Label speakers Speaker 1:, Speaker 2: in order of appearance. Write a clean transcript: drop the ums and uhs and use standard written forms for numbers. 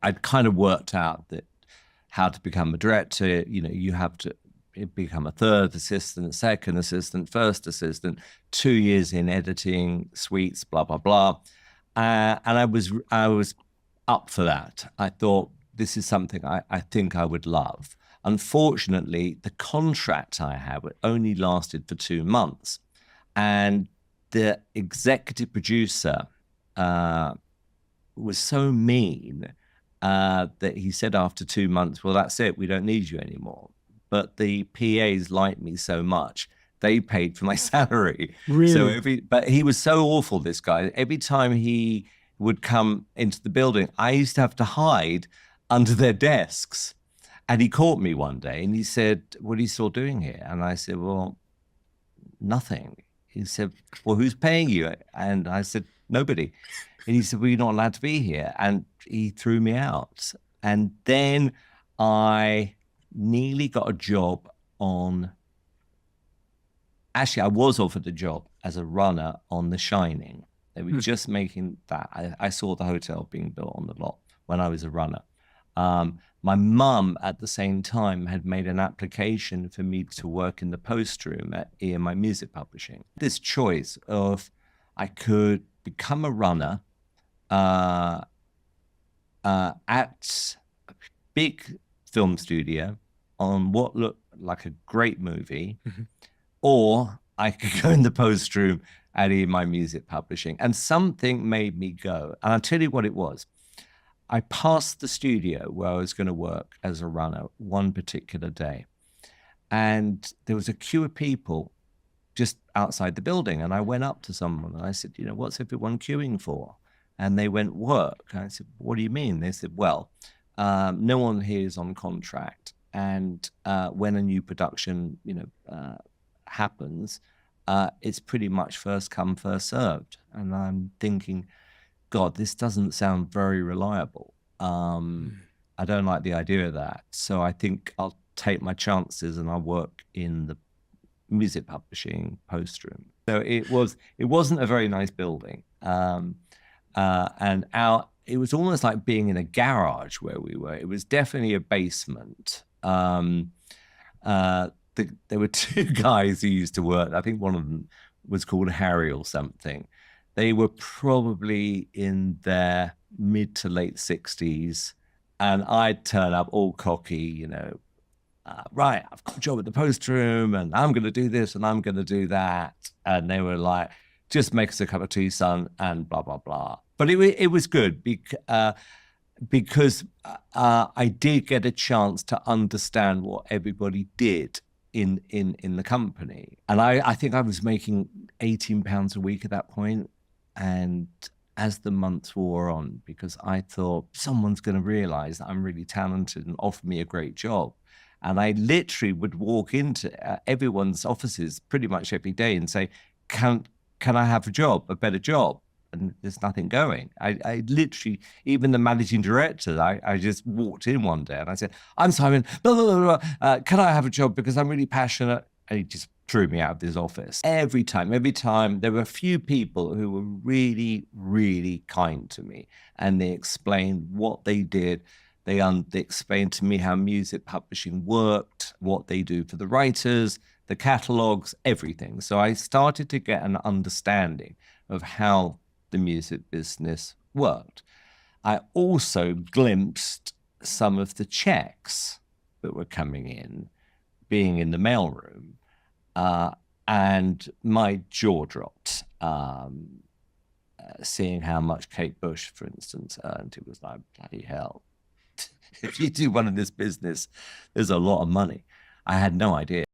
Speaker 1: I'd kind of worked out that how to become a director, you have to become a third assistant, second assistant, first assistant, 2 years in editing, suites, blah, blah, blah. And I was up for that. I thought this is something I think I would love. Unfortunately, the contract I had only lasted for 2 months. And the executive producer was so mean that he said after 2 months, well, that's it, we don't need you anymore. But the PAs liked me so much, they paid for my salary.
Speaker 2: Really?
Speaker 1: So but he was so awful, this guy. Every time he would come into the building, I used to have to hide under their desks. And he caught me one day and he said, what are you still doing here? And I said, well, nothing. He said, well, who's paying you? And I said, nobody. And he said, well, you're not allowed to be here. And he threw me out. And then I nearly got a job actually, I was offered a job as a runner on The Shining. They were just making that. I saw the hotel being built on the lot when I was a runner. My mum, at the same time, had made an application for me to work in the post room at EMI Music Publishing. This choice of I could become a runner at a big film studio on what looked like a great movie, or I could go in the post room at EMI Music Publishing. And something made me go. And I'll tell you what it was. I passed the studio where I was going to work as a runner one particular day. And there was a queue of people just outside the building. And I went up to someone and I said, what's everyone queuing for? And they went, work. And I said, what do you mean? They said, well, no one here is on contract. And when a new production, happens, it's pretty much first come, first served. And I'm thinking, God, this doesn't sound very reliable. I don't like the idea of that. So I think I'll take my chances and I'll work in the music publishing post room. So it wasn't a very nice building. It was almost like being in a garage where we were. It was definitely a basement. There were 2 guys who used to work. I think one of them was called Harry or something. They were probably in their mid to late 60s. And I'd turn up all cocky, right, I've got a job at the post room and I'm going to do this and I'm going to do that. And they were like, just make us a cup of tea, son, and blah, blah, blah. But it was good because I did get a chance to understand what everybody did in the company. And I think I was making £18 a week at that point. And as the months wore on, because I thought someone's going to realize that I'm really talented and offer me a great job. And I literally would walk into everyone's offices pretty much every day and say, can I have a better job? And there's nothing going. I literally, even the managing director, I just walked in one day and I said, I'm Simon, blah, blah, blah, blah. Can I have a job because I'm really passionate? And he just threw me out of his office. Every time, there were a few people who were really, really kind to me. And they explained what they did. They explained to me how music publishing worked, what they do for the writers, the catalogs, everything. So I started to get an understanding of how the music business worked. I also glimpsed some of the checks that were coming in, being in the mailroom, and my jaw dropped, seeing how much Kate Bush, for instance, earned. It was like, bloody hell. If you do one in this business, there's a lot of money. I had no idea.